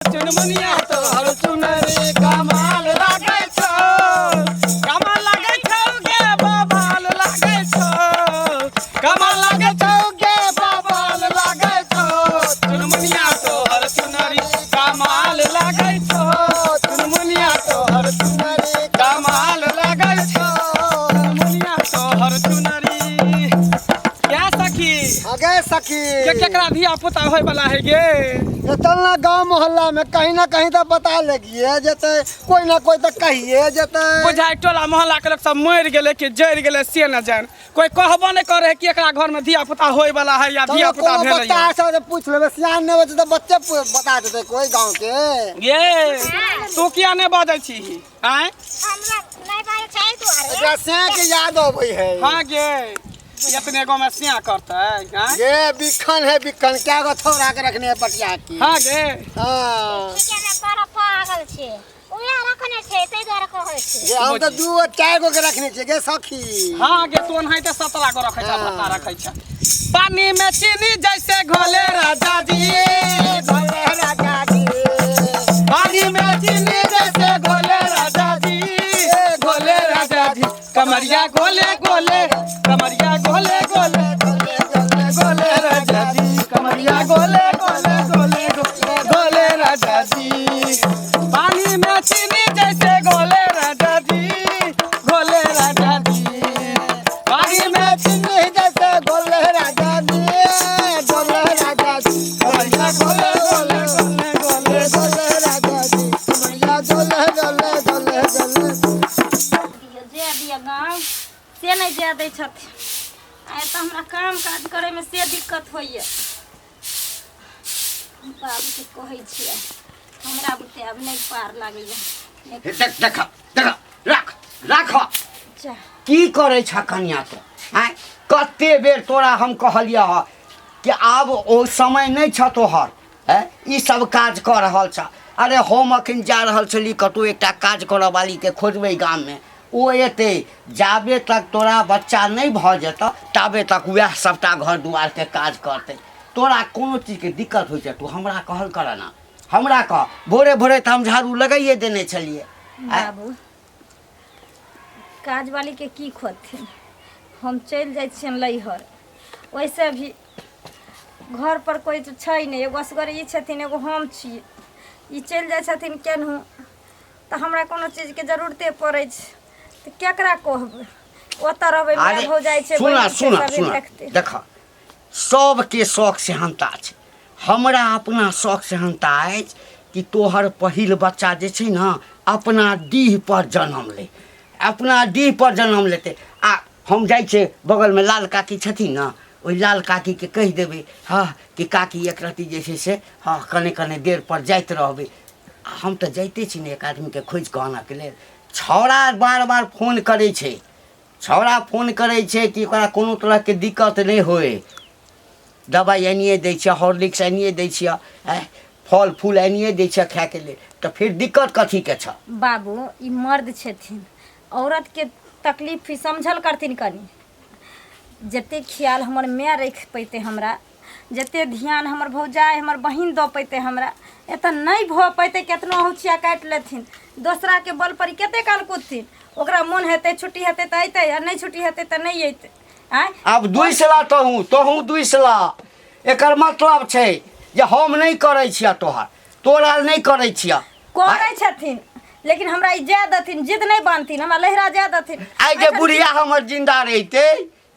चुनमुनिया तोहर चुनरी कमाल लागे छो, कमाल लागे छो गे बवाल लागे छो, कमाल लागे छो गे बवाल लागे छो। चुनमुनिया तोहर चुनरी कमाल लागे छो, चुनमुनिया तोहर चुनरी कमाल लागे छो, चुनमुनिया तोहर चुनरी। क्या सखी आगे सखी केकरा धिया पुता होय वाला है गे? चलना गांव मोहल्ला में कहीं ना कहीं तो पता लगिए जते, कोई ना कोई तो कहिए जते। बुझाई टोला मोहल्ला के लोग सब मर गेले कि जर गेले से न जान, कोई कहबो नहीं करे कि एकरा घर में धिया पुता होय वाला है या धिया पुता भेल है। बच्चा से पूछ लेबे, सियान नहीं बचे तो बच्चे बता देते कोई गांव के। ये तू किया नहीं बाजै छी हैं? हमरा नहीं बारे छै तोरे। एकरा से के याद आबै है। हां गे इतने गो में सिया करता है हैं? ये बिखन है बिखन, क्या गो थोड़ा के रखने है पटिया की। हां गे हां ठीक है तोरा पागल छै, उया रखने छै तै द्वारा कहै छै। ये हम तो दू चार गो के रखने छै गे सखी। हां गे तू नहीं तो 17 गो रखै छ, पता रखै छ। पानी में चीनी जैसे घोले राजा जी, भोले राजा जी, पानी में चीनी जैसे घोले राजा जी, घोले राजा जी। कमरिया गोले गोले, कमरिया गोले गोले, गोले राजा जी, कमरिया गोले गोले गोले गोले राजा जी। पानी में चीनी जैसे गोले राजा जी, गोले राजा जी। पानी में चीनी जैसे गोले राजा जी, गोले राजा जी। कमरिया गोले गोले गोले गोले गोले राजा जी, कमरिया गोले गोले गोले गोले। जे दिया गाँव से नहीं जे दै छथिन, आइ तऽ हमरा काम काज करे में से दिक्कत होइए। बाबू के कहै छियै हमरा बुते अब नहीं पार लागैए। देख देख देख राख राख जा की करे छ कन्या तो हैं? कते बेर तोरा हम कहलिया ह कि आब ओ समय नहीं छ तोहर है ई सब काज कर रहल छ। अरे हम अखन जा रहल छली कतौ एकटा काज करऽ वाली के खोजबै गाम में, ओ एते जाबे तक तोरा बच्चा नहीं भ जेत ताबे तक वह सबटा घर दुआर के काज करते। तोरा कोनो चीज के दिक्कत होइ छै तू हमरा कहल कर ना, हमरा कह। भोरे भोरे तो हम झाड़ू लगाइए देने छलिए। बाबू काज वाली के की खोथिन, हम चल जाइ छियन लैहर। वैसे भी घर पर कोई तो छै नहीं, एगो असगर ई छथिन एगो हम छी। ई चल जाइ छथिन केनहू तऽ हमरा कोनो चीज के जरूरते पड़ै छै तऽ केकरा कहबै? ओतऽ रहबै माय हो जाइ छै। सुना सुना सुना देख सबके शौक सेहनता छै, हमरा अपना शौक सेहनता अछि कि तोहर पहिल बच्चा जे छै ने अपना डीह पर जन्म ले, अपना डीह पर जन्म लेते। आ हम जाइ छै बगल में लाल काकी छथिन ना, ओहि लाल काकी के कहि देबै हाँ कि काकी एक रत्ती जे छै से हाँ कने कने देर पर जाइत रहबै। हम तऽ जाइते छी ने एक आदमी के खोजि कऽ आनऽ के लेल। छौड़ा बार बार फोन करै छै, छौड़ा फोन करै छै कि ओकरा कोनो तरहके दिक्कत नहीं होए, दवाई एनिए दै छियै, हॉर्लिक्स एनिए दै छियै, फल फूल एनिए दै छियै खायके लेल। तऽ फिर दिक्कत कथी के छ? बाबू ई मर्द छथिन, औरत के तकलीफ भी समझल करथिन कनी। जते ख्याल हमर माय रख पैते हमरा, जते ध्यान हमर भौजाई हमर बहिन दऽ पैते हमरा, एतऽ नहीं भऽ पैते। केतनो हुचिया काटि लेथिन, दोसरा के बल पर कते काल कूदथिन। ओकरा मोन हेतै छुट्टी हेतै तऽ अइतै, आ नहीं छुट्टी हेतै तऽ नहीं अइतै। अब दुइसला तोहूँ दुइसला। एकर मतलब छै जे हम नहीं करै छियै तोहर, तोरा नहीं करै छियै। करै छथिन लेकिन हमरा ई जाय देथिन, जिद नहीं बांधथिन, हमरा लहरा जाय देथिन। आइ जे बुढ़िया हमर जिंदा रहिते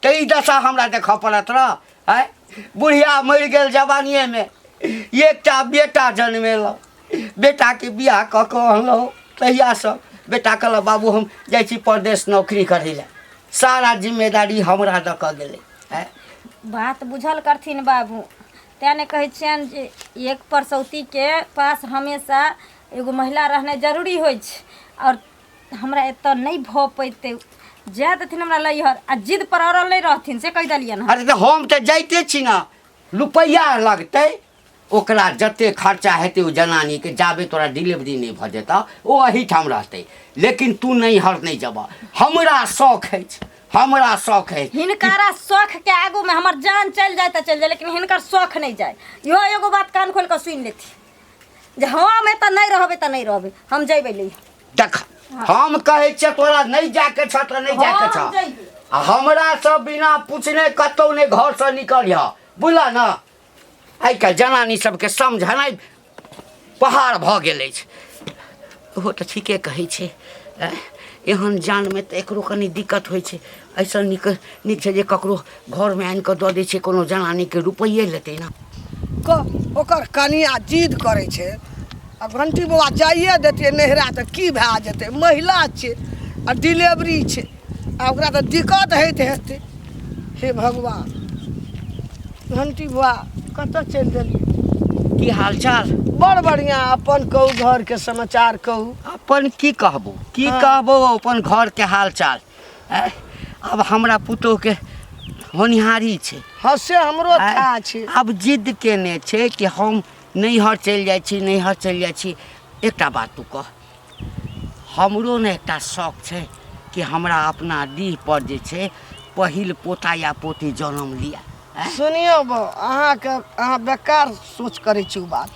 तऽ ई दशा हमरा देखऽ पड़त रह है। बुढ़िया मरि गेल जवानिए में, एकटा बेटा जन्मेलहुँ, बेटा के बियाह कऽ कऽ अनलहुँ। तहिया से बेटा कहलक बाबू हम जाइ छी परदेश नौकरी करै लए, सारा जिम्मेदारी हमरा दऽ कऽ गेलै है। बात बुझल करथिन बाबू, तेँ ने कहै छियनि जे एक परसौती के पास हमेशा एगो महिला रहनाइ जरूरी होइ छै। और हमरा एतऽ नहीं भऽ पैते, जाय देथिन हमरा लैहर, आ जिद पर अड़ल नहीं रहथिन से कहि देलियनि। अरे तऽ हम तऽ जाइते छी ना, रुपैआ लगतै ओकरा जते खर्चा हेतै ओ जनानी के, जाबे तोरा डिलीवरी नहीं भऽ जेता ओ एहिठाम रहतै। लेकिन तू नैहर नहीं जेबह, हमरा शौक अछि, हमरा शौक है। हिनकारा शौक के आगू में हमर जान चल जाए तो चल जाए, लेकिन हिनकर शौक नहीं जाए। यो एगो बात कान खोल कर सुन लेती। जे हाँ में तो नहीं रहबे तो नहीं रहबे, हम जइबे ले। देख हम कहै छियै तोरा नहीं जाके छ तो नहीं जाके हम छ। जइबे। हमरा सब बिना पूछने कतौ नहीं घर से निकलिह, बुझल न। आइ काल्हि जनानी सबके समझनाइ पहाड़ भऽ गेल अछि। ओहो तऽ ठीके कहै छै। एहन जानमे तऽ एकरो कनि दिक्कत होइ छै। ऐसा नीक छै जे ककरो घरमे आनि कऽ दऽ दै छै, कोनो जनानीके रुपैए लेतै ने। ओकर कनिया जिद करै छै, आ घंटी बौआ जाइए देतियै नहिरा तऽ की भए जेतै, महिला छै आ डिलीवरी छै, आ ओकरा तऽ दिक्कत होइत हेतै। हे भगवान, घंटी बौआ कतऽ चलि देलियै? की हाल चाल? बड़ बढ़िया। अपन कहू, घरके समाचार कहू। अपन की कहबो, की कहबो अपन घरके हाल चाल। अब हमरा पुतोहके होनिहारी छै। हाँ से हमरो था छै। अब जिद केने छै कि हम नैहर चलि जाइ छी, नैहर चलि जाइ छी। एकटा बात तू कह, हमरो ने एकटा शौक छै कि हमरा अपना डीह पर जे छै पहिल पोता या पोती जन्म लिया। सुनियो बो, अहाँ बेकार सोच करै छी। बात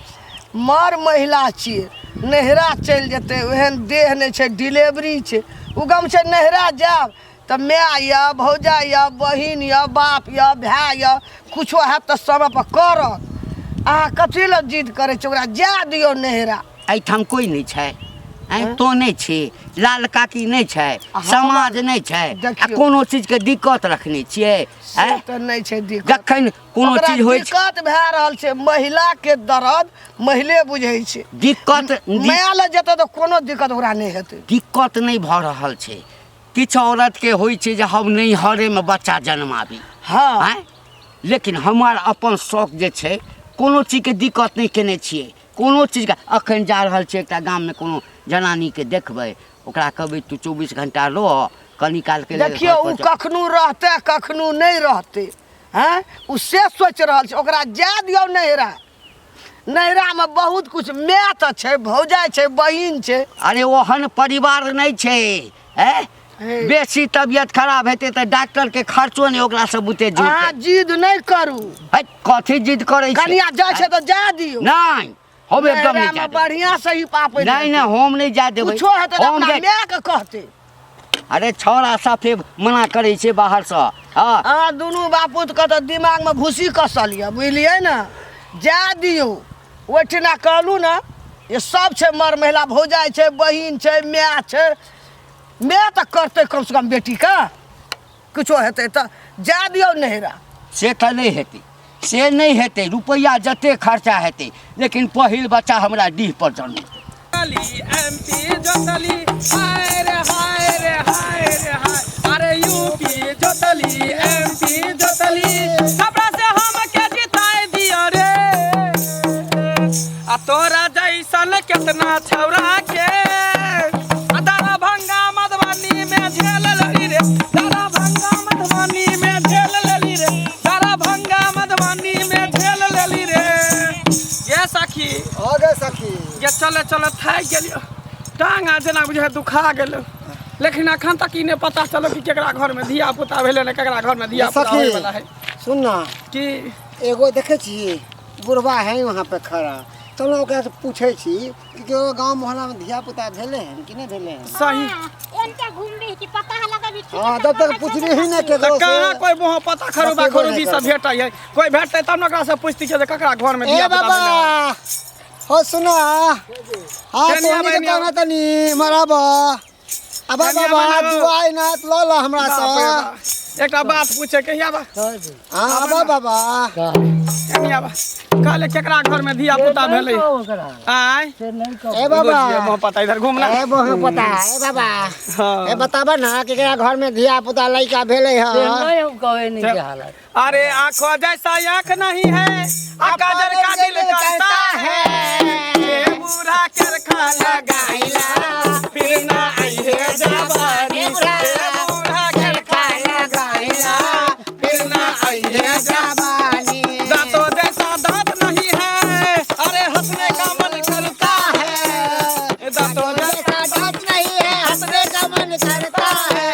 मर महिला छियै, नहिरा चलि जेतै, ओहन देह नहि छै, डिलीवरी छै, उगम छै नहिरा जायब तऽ माय यऽ, भौजा यऽ, बहिन यऽ, बाप यऽ, भाय यऽ, कुछो हैत तऽ समय पर करत। अहाँ कथी लए जिद करै छी? ओकरा जाय दियौ नहिरा। एहिठाम कोई नहीं छै, तो नहीं छी, लाल काकी नहीं छै, समाज नहीं छै, कोनो चीज के दिक्कत रखने छियै? तऽ नहीं छै दिक्कत। जखन कोनो चीज होइ छै, दिक्कत भए रहल छै, महिला के दर्द महिले बुझै छै। दिक्कत माय लए जेतै तऽ कोनो दिक्कत ओकरा नहीं हेतै। दिक्कत नहीं भऽ रहल छै। किछु औरत के होइ छै जे हम नैहरे में बच्चा जन्माबी। हाँ, लेकिन हमार अपन शौक जे छै, कोनो चीज के दिक्कत नहीं केने छियै। कोनो चीज का अखन जा रहल छै एकटा गाम में, कोनो जनानी के देखबै, ओकरा कहबै तू 24 घंटा रह, कनी काल के देखियो उ कखनो रहते कखनो नहीं रहते। हैं उ से सोच रहल छै, ओकरा जाय दियौ नहिरा। नहिरा में बहुत कुछ, माय तऽ छै, भौजाई छै, बहिन छै। अरे ओहन परिवार नहीं छै। बेसी तबियत खराब हेतै तऽ डॉक्टर के खर्चो नहीं ओकरा से बुते जुटतै। अहाँ जिद नहीं करू। कथी जिद करै छै? कनिया जाय छै तऽ जाय दियौ। नहीं, हम एकदम नहीं नहिरा में बढ़िया सही पापे नहीं, हम नहीं जा देबै। कुछो हेतै तऽ अपना माय के कहतै। अरे छौड़ा साफे मना करे छै बाहर से। हाँ, अहाँ दुनू बापूत के तो दिमाग में घुसी कसल यऽ, बुझलियै ना? जाय दियौ। ओहिठिना कहलू ना, ये सब छै, मर महिला, भौजाई छै, बहिन छै, माय छै। माय तऽ करतै कम से कम बेटी का, कुछो हेतै तऽ जाय दियौ नहिरा। से तऽ नहीं हेतै, से नहीं हेतै। रुपया जते खर्चा हेतै, लेकिन पहिल बच्चा हमरा डीह पर जन्म। एमपी जोतली, हाय रे हाय रे हाय रे हाय। अरे यूपी जोतली, एमपी जोतली, सबरा से हम के जिताए दियो रे। आ तोरा जैसन कितना छौरा के दरभंगा मधुबनी में झेल लेली रे, दरभंगा मधुबनी में झेल लेली रे, दरभंगा मधुबनी में झेल लेली रे। ये सखी आगे सखी ये चले चले थाकि गेलियो, टांगा जेना बुझे दुखा गेलो। लेकिन अखन तक ई नहीं पता चलो कि केकरा घर में धिया पुता भेले ने केकरा घर में धिया पुता होय वाला है। सुन ना, कि एगो देखे छी बुढ़वा है वहाँ पे खड़ा, तब ना ओकरा से पूछे छी कि गांव मोहल्ला में धिया पुता भेले हैं कि नहीं भेले हैं। सही इनके घूम रही कि पता है लगा भी। हाँ, तब तक पूछली ही नहीं के तो कहाँ कोई मोह पता खरुबा खरुबी सब भेटै है। कोई भेटतै तब न ओकरा से पूछती छै जे ककरा घर में धिया पुता भेले। बाबा हो सुना, हाँ तोनी के कहना तनी मराबा। अब बाबा दुआई ना लो लो हमरा से एकटा बात पूछे के या बा। हाँ अब बाबा कनिया बा कहले केकरा घर में धिया पुता भेले। आय ए बाबा मोह पता इधर घूमना। ए बहु पता ए बाबा। हाँ। ए बताबा ना कि केकरा घर में धिया पुता लइका भेले है। अरे आँखों जैसा आँख नहीं है, काजल का दिल करता है। ये बूढ़ा करखा लगाइला, फिर ना आई है जवानी। ये बूढ़ा करखा लगाइला, फिर ना आई है जवानी। दांतों जैसा दांत नहीं है, अरे हंसने का मन करता है। दांतों जैसा दांत नहीं है, हंसने का मन करता है।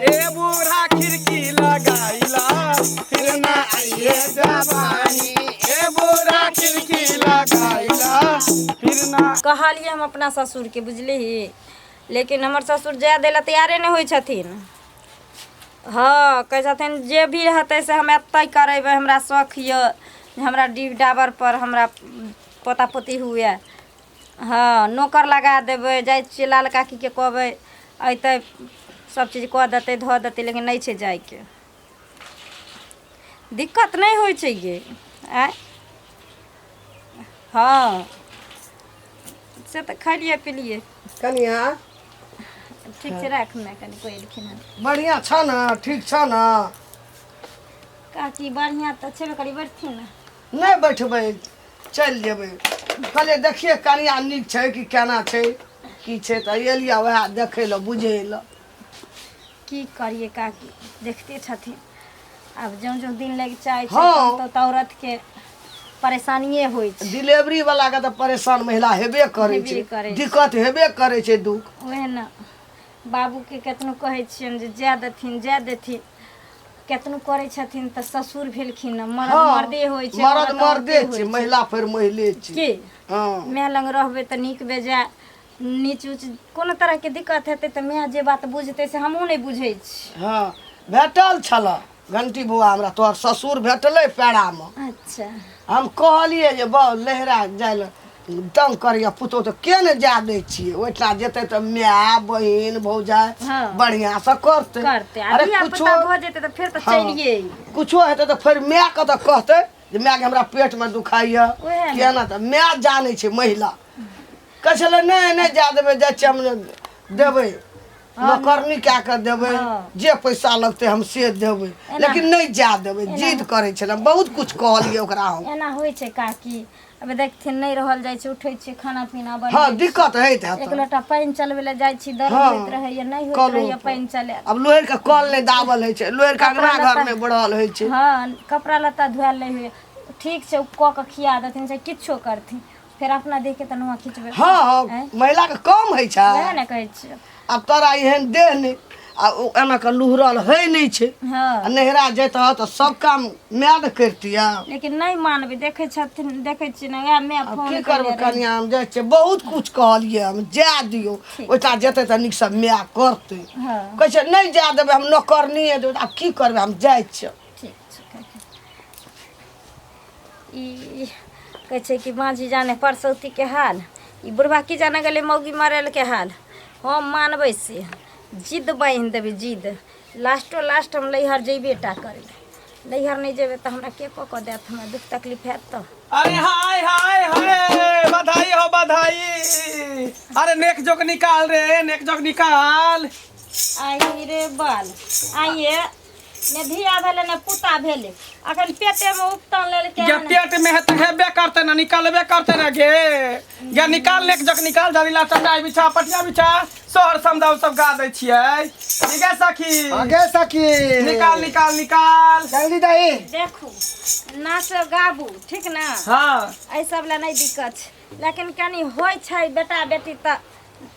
ये बूढ़ा खिड़की लगाइला, फिर ना आई है जवानी। ये बूढ़ा खिड़की लगाइला, कहलिए हम अपना ससुर के बुझली, लेकिन हमर ससुर जाय दै ला तैयारे नहीं होइ छथिन। हाँ कहै छथिन जे भी रहतै से हम एतै करेबै, हमरा शौक यऽ हमरा डीह डाबर पर हमरा पोता पोती हुए। हाँ नौकर लगा देबै, जाइ छियै लाल काकीके कहबै अइतै सब चीज कऽ देतै धऽ देतै, लेकिन नहीं छै जाइके। दिक्कत नहीं होइ छै गे। आय हाँ से तऽ खैलिए पिलिए। कनिया ठीक छै राख, मैं कनी कोई एलखिन हँ। बढ़िया छ न? ठीक छ न? काकी बढ़िया तऽ छेबे करी, बैठथिन ने। नहीं बैठबै, चल जेबै। कहलिए देखिए कनिया नीक छै कि केना छै की छै, तऽ एलिया वएह देखै लए बुझै लए। की करिए काकी, देखते छथिन अब जो जो दिन लग चाहे हाँ। तो औरत के परेशानिए होइ छै। डिलीवरी वाला के तो परेशान महिला हेबे करे हेबे छै, करै छै। दिक्कत हेबे करे छै, दुख। ओहे न बाबू के केतनो कहै छियनि जे जाय देथिन, केतनो करै छथिन तऽ ससुर भेलखिन न, मर्द मर्दे होइ छै, मर्द औरत मर्दे औरते छै, होइ महिला फिर महिले छै। की हाँ माय लग रहबै तऽ नीक बेजाय नीच उच कोनो तरहके दिक्कत हेतै तऽ माय जे बात बुझतै से हमहूँ नहीं बुझै छी। हाँ भेटल छल घंटी बौआ हमरा, तोहर ससुर भेटलै पेड़ामे। अच्छा हम कहलिए जे बौ लहरा जाय लए तंग करिया पुतो तऽ के ने जा दै छियै, ओहिठाम जेतै तऽ माय बहिन भौजाइ हाँ। बढ़िया से करतै। अरे कुछो भऽ जेतै तऽ फिर तऽ चलिए कुछो हेतै तऽ फिर माय के तऽ कहतै जे माय के हमरा पेट में दुखाइया ओहे ने। केना, तऽ माय जानै छै महिला। कहै छलै नहीं जा देबै, जाइ छियै हम देबै नौकरनी कए कऽ देबै, हाँ। जे पैसा लगतै हम से देबै, लेकिन नहीं जा देबै, जिद करै छलै। बहुत कुछ कहलिए ओकरा हम। एना होइ छै काकी, अब देखथिन नहीं रहल जाइ छै, उठै छियै खाना पीना बनबै हाँ छी। दिक्कत हैत एक लोटा पानि चलबै लए जाइ छी, दर्द हाँ। होइत रहैया, नहीं होइत कलो रहैया पर। पानि चले। अब लोहर के कल नहीं दाबल होइ छै, लोहर के कपड़ा अंगना घर लत्ता- में बढ़ल होइ छै। हाँ कपड़ा लत्ता धोयल नहीं हुए, ठीक छै कऽ के खिया देथिन से किछो करथिन, फिर अपना देख के तनुआ खिंचबै। हाँ आँय? महिला के कम होइ छै। वएह ने कहै छियै। अब तोरा एहन देह नहीं आ एना के लुहरल है नहीं छै। हाँ आ नहरा जैतह तऽ सब काम माय ने करतिया। लेकिन नहीं मानबै, देखै छथिन देखै छियै ना वएह मैं अब फोन की करले करबै रही। कनिया, हम जाइ छियै बहुत कुछ कहलिए हम जा दियो, ओइठा जेतै तऽ नीक से माय करतै। हाँ कहै छै नहीं जा देबै हम नौकरनिए देबै, आब की करबै हम जाइ छियै। ठीक छै काकी। ई कहै छै कि माँझी जाने परसौती के हाल, ई बुढ़वा की जाने गेलै मौगी मरल के हाल। हम मानबै से जिद बांधि देबै, जिद लास्ट हम लैहर जेबे टा करबै। लैहर नहीं जेबै तऽ हमरा के कऽ देत, हमरा दुख तकलीफ हैत तऽ। अरे हाय हाय हाय, बधाई हो बधाई। अरे नेक जोक निकाल रे, नेक जोक निकाल। आई रे बाल आइए ने धिया भेले ने पुता भेले, अखन पेटे में उपटन लेलकै ये पेट में है तो हेबे करते ना, निकालबे करते ना गे। या निकाल नेक जोक निकाल, जरीला चटाई बिछा पटिया बिछा, सोहर समदाउ सब गा दै छियै। ठीक है सखी, आगे सखी निकाल निकाल निकाल। जल्दी दही। देखू नाच गाबू ठीक ना, हाँ एहि सब ला नहीं दिक्कत छै, लेकिन कनी होइ छै बेटा बेटी तऽ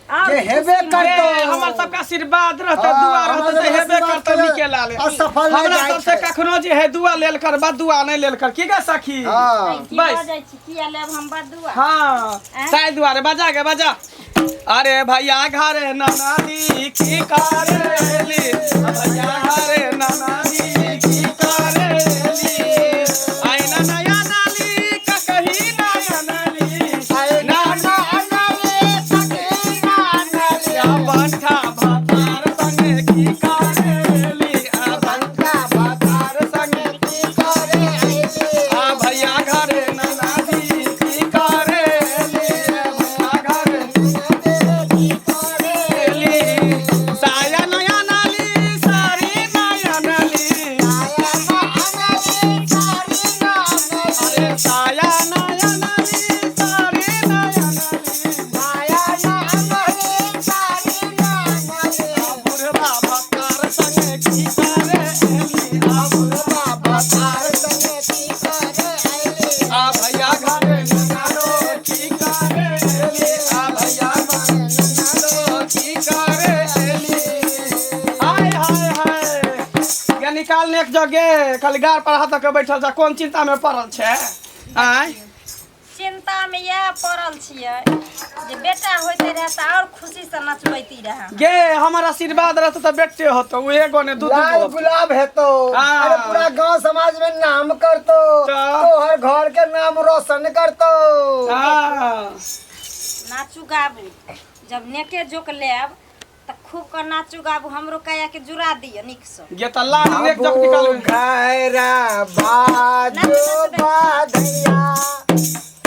जे हेबे करतो। हमर सबका आशीर्वाद रहते, हाँ, दुआ हमर रहते सबके हेबे आशीर्वाद करते करे, निकेला ले। असफल नहीं हमरा जाइ सबसे छै। कखनो जे है दुआ लेल कर, बद दुआ नहीं लेल कर। की गे सखी? हाँ की बस। भऽ जाइ छै, किया लेब हम बदुआ। हाँ ताई दुआरे बजा गे बजा। अरे भैया घरे ननादी की करेली, भैया घरे ननादी की करेली। आई ना नया नाली का कहीं नया नाली, ना ना नाली सखी ना नाली। आ बंठा भातार संगे की करेली, आ बंठा भातार संगे की करेली। आ भैया घरे ननादी की करेली, भैया घरे ननादी की करेली। साया नया नाली साड़ी नया नाली, अरे साया नया नाली साड़ी नया नाली। बुढ़वा भतार संगे की करेली, आ बुढ़वा भतार संगे की करेली। आ भैया घरे ननादो की करेली, आ भैया घरे ननादो की करेली। हाय हाय हाय, ये निकाल नेक जगे, खाली गार पर हाथ के बैठल छ, कोन चिंता में पड़ल छै? आय चिंता में यह पड़ल छियै जे बेटा होते रहे त और खुशी से नचबैती रहे। गे हमर आशीर्वाद रहत त बेटे होतो उ एगो ने दू लाल दू गुलाब है तो हाँ। अरे पूरा गांव समाज में नाम कर तो हर घर के नाम रोशन कर तो। हां नाचू गाबू जब नेके जोक लेब त खूब कर नाचू गाबू हमरो काया के जुड़ा दियो निक से। गे त लाल नेक जक निकाल घरा बाजो बाधैया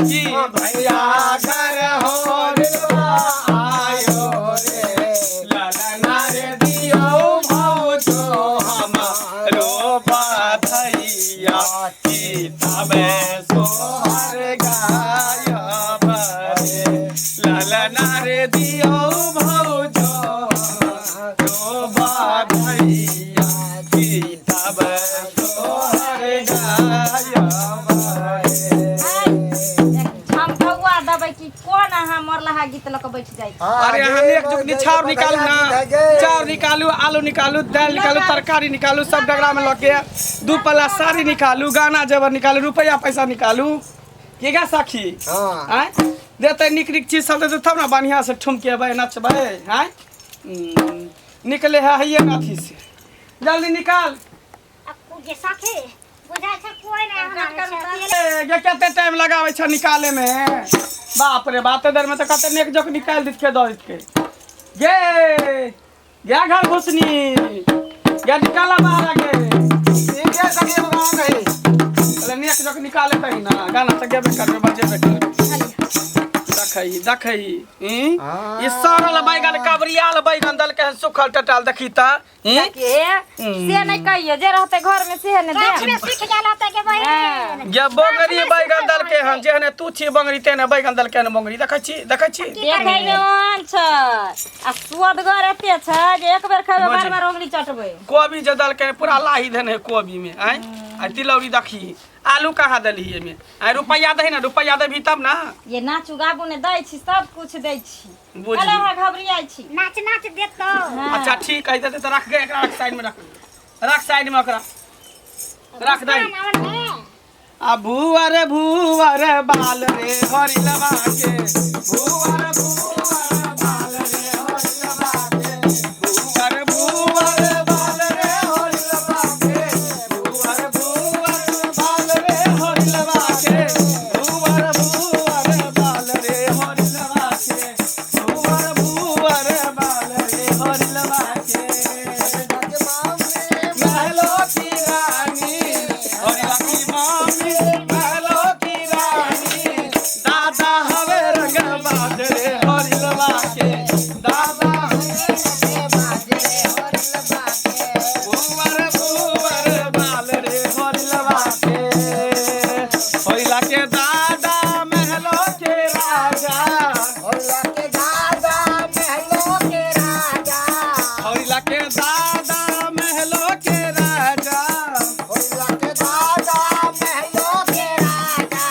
की भैया घर हो रिलवा आयो रे ललना रे दियो भौजो हमरो बाधैया की तबे सोहर गायब रे ललना रे दियो भौजो हमरो बाधैया की तबे सोहर गायब रे। झमकौआ दबै की कोन अहाँ मरलहा गीत लक बैठ जाई। अरे हम एक जुग निछाव निकालू ना चाउर निकालू आलू निकालू दाल निकालू तरकारी निकालू सब डगरा में लगे 2 पल्ला साड़ी निकालू गाना जेवर निकालू रुपया पैसा निकालू के गा सखी हाँ। हैं देते निक निक चीज सब देते तब ना बढ़िया से ठुमकेबै नचबै हैं निकले है ये नाथी से जल्दी निकाल। अब जे सखे बुझा छ कोई नहीं हमरा ये कते टाइम लगावे छ निकाले में बाप रे बात देर में तो कते नेक जक निकाल दित के दो के गे घर घुसनी गे निकाला बाहर आगे ठीक है कभी गाँव नहीं अरे नेक जक निकाले तही ना गाना त गेबे करबे बजेबे करबे देखई देखई हाँ। ये सरल बैगन कबरियाल बैगन दल के सुखल टटाल देखी त से नहीं कहियो जे रहते घर में से ने गाछ दे। में सीख जाला त के बहिन ये बोंगरी बैगन दल के हन जेहने तू छी बोंगरी तेने बैगन दल के बोंगरी देखै छी देखे में ओहन छ आ सुअदगर एते छ जे एक बेर खाबे बार बार उंगली चटबै। कोबी जे दल के पूरा लाही देने कोबी में आई आ तिलौरी देखी आलू कहाँ दली एमे आ रुपया दही ना रुपया देबी तब ना ये नाचू गाबू ने दै छी सब कुछ दै छी बुझली। अरे हा घबरियाई छी। नाच नाच देत तो अच्छा ठीक है तो रख गए एकरा रख साइड में रख साइड में ओकरा रख दे। आ भुवर भुवर बाल रे हरि लबा के भुवर भुवर बाल रे हरि लबा के भुवर भुवर बाल रे हरि लबा के भुवर भुवर बाल रे हरि लबा के भुवर भुवर बाल रे हरि लबा के भुवर भुवर बाल रे हरि लबा के महलो की रानी हरि लबी मामी महलो की रानी दादा हवे रंग बाजरे हरि लबा के दादा भुवर भुवर बाल रे हरि लबा के होइला के दादा महलो के राजा होला के दादा महलो के राजा होइला के दादा महलो के राजा होला के दादा महलो के राजा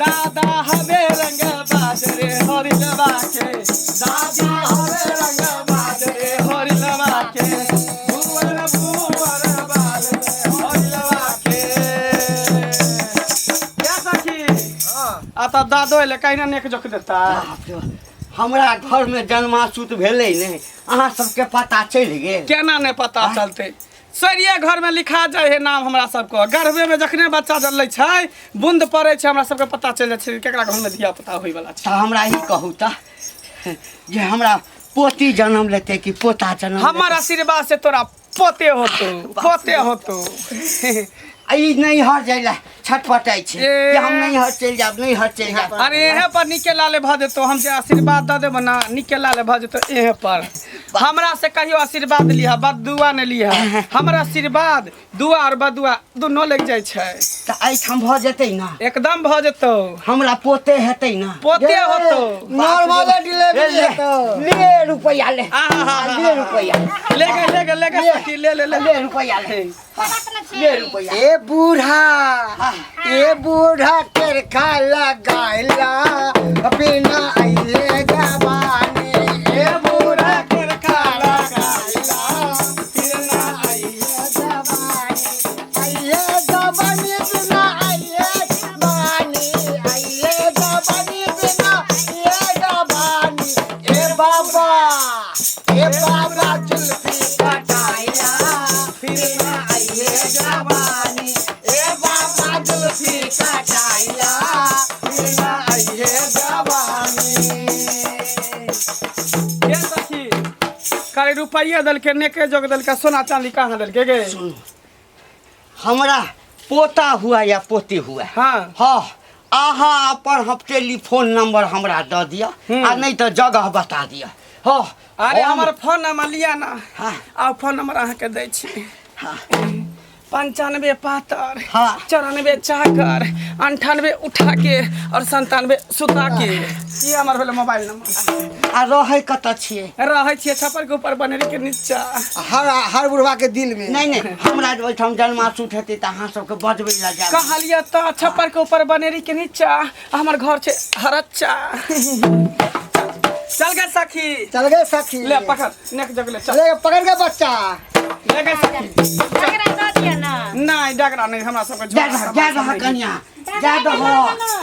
दादा हवे रंग बाजरे हरि लबा के दादा हवे रंग बाजरे हरि लबा के भुवर भुवर बाल रे हरि लबा के क्या सखी हाँ। आ त दादो ले कहिना नेक जोक देता हमरा घर में जन्मासूत भेलै ने अहाँ सबके पता चलि गेल केना ने पता चलते सरिये घर में लिखा जाए है नाम हमरा सबको गर्भे में जखने बच्चा जन्मै छै बूंद पड़े छै हमरा सबके पता चल जाइ छै केकरा घर में धिया पुता होय वाला छै। तऽ हमरा ई कहू तऽ जे हमरा पोती जन्म लेतै कि पोता जन्म हमर आशीर्वाद से तोरा पोते होतो ई नैहर जाइ लए छटपटाइ छै ए। कि हम नैहर चलि जायब अरे एहे पर निकेला ले भ जेतो हम जे आशीर्वाद द देब ना निकेला ले भ जेतो एहे पर हमरा से कहियो आशीर्वाद लिहा बदुआ ने लिहा हमरा आशीर्वाद दुआ और बदुआ दोनों लग जाय छै तऽ एहिठाम भऽ जेतै ना एकदम भ जेतो हमरा पोते हेतै ना पोते होतो नॉर्मल डिलीवरी है तो ले रुपैया ले आहा ले रुपैया ले सखी ले ले रुपैया ले ले रुपैया ए बूढ़ा तेर खाला गायला बिना आइले जवानी ए बूढ़ा के खाला गाइला फिर ना आइले जवानी बिना आइले जवानी आइले जवानी बाबा जुल्फी कटाइला फिर ना आइए जवानी ए बाबा जुल्फी कटाइला फिर ना आइए जवानी। ये सखी करे रुपया दल के नेके जोग दल का सोना चांदी कहाँ दल के गे? हमरा पोता हुआ या पोती हुआ हाँ हाँ अहाँ अपन टेलीफोन नंबर हमरा दऽ दिया आ नहीं तो जगह बता दिया। हाँ अरे हमार फोन नंबर लिया ना। हाँ। आ फोन नंबर अहाँके दै छी। हाँ 95 पातर हाँ। 94 चाकर 98 उठा के और 97 सुता के ये हमार भेल मोबाइल नंबर। आ रहे कतऽ छियै? रहे छियै छप्पर के ऊपर बनेरी के नीचा। हर बुढ़वा के दिल में नहीं नहीं हमरा जे ओहिठाम जन्माशुट हेतै तऽ अहाँ सबके बजबै लए जायब। कहलिए तो छप्पर के ऊपर बनेरी के नीचा हमार घर छे हरच्चा। चल गए सखी चल गए सखी ले पकड़ नेक जग ले चल ले पकड़ के बच्चा ले गए सखी। डगरा दऽ दिअ ना। नहीं डगरा नहीं हमरा सबके जा रहा कन्या जा रहा।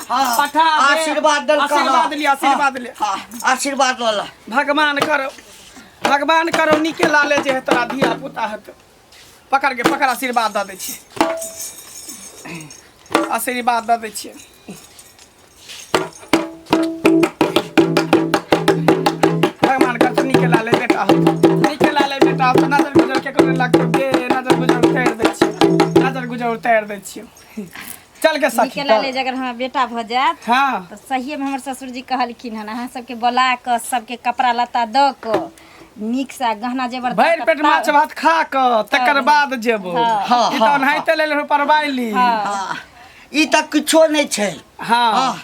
हाँ पठा दे। आशीर्वाद दल आशीर्वाद लिया आशीर्वाद लिया। हाँ आशीर्वाद लऽ भगवान करो निके लाले जे है तोरा धिया पुता है तो पकड़ के पकड़ आशीर्वाद दऽ दै छी। आशीर्वाद दऽ दै छी। भगवान कर तो निके लाले बेटा हो निके लाले बेटा हो तो नजर गुजर के करे लगतो दे नजर गुजर उतार दै छी। नजर गुजर उतार दै छी। चल के सखी निके लाले जगर हमार बेटा भऽ जायत हाँ तो सही में हमर ससुर जी कहलखिन हन अहाँ सबके बोला के सबके कपड़ा लत्ता दऽ के नीक सा गहना जेवर दऽ भरि के पेट माछ भात खा क तकर बाद जेबो। हाँ। ई तो नहाइते लेल परवाइली। हाँ। ई तऽ किछो नहीं छै। हाँ हाँ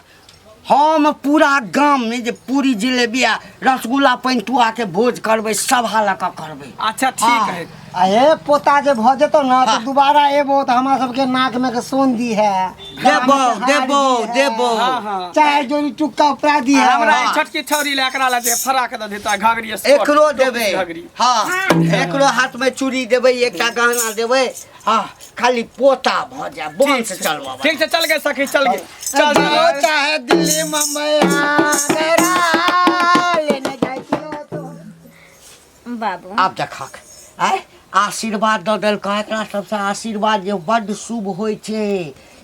हम पूरा गांव में जे पूरी जिलेबी आ रसगुल्ला पैंतुआ के भोज करबै सब हालका करबै। अच्छा ठीक है। अये पोता जे भ जेतो ना तो दोबारा एबो तो हमरा सबके नाक में के सोन दी है देबो देबो देबो। हाँ हाँ चाहे जोरी टुक्का उपरा दी है हमरा ई छोटकी छौरी ले एकरा ले जे फराक द देता घाघरी स्कर्ट, एकरो टोपी देबै। घाघरी। हाँ एकरो हाथ में चूड़ी देबै एकटा गहना देबै। हाँ खाली पोता भ जाए बोन से चलबा। ठीक है चल गए सखी चल गए चल चलो गए। चाहे दिल्ली मुंबई आगरा लेने जाइयो तो बाबू आब देखक आय आशीर्वाद दऽ देलकै एकरा सबसे आशीर्वाद जे बड्ड शुभ होइ छै।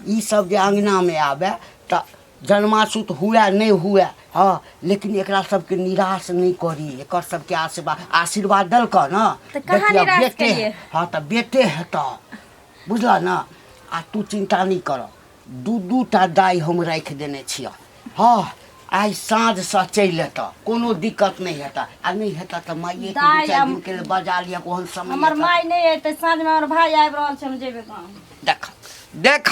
ई सब जे अंगना में आवे तऽ जन्माशुत हुए नहीं हुए हाँ लेकिन एकरा सबके निराश नहीं करी। एकर सबके आशीर्वाद देलकै ना तऽ कहाँ देखियौ निराश बेटे करियै? हाँ तऽ बेटे हेतऽ बुझल ना। आ तू चिंता नहीं कर दू टा दाई हम राख देने छियै। हाँ आइ साँझ से चलि एतऽ कोनो दिक्कत नहीं हेतऽ आ नहीं हेतऽ तऽ माइए के दाइ दू चारि हम- दिन के लिए बजा लिया ओहन समय हमर हेतऽ। माय नहीं अयतै साँझ में हमर भाई आबि रहल छै हम जेबै गाँव। देख देख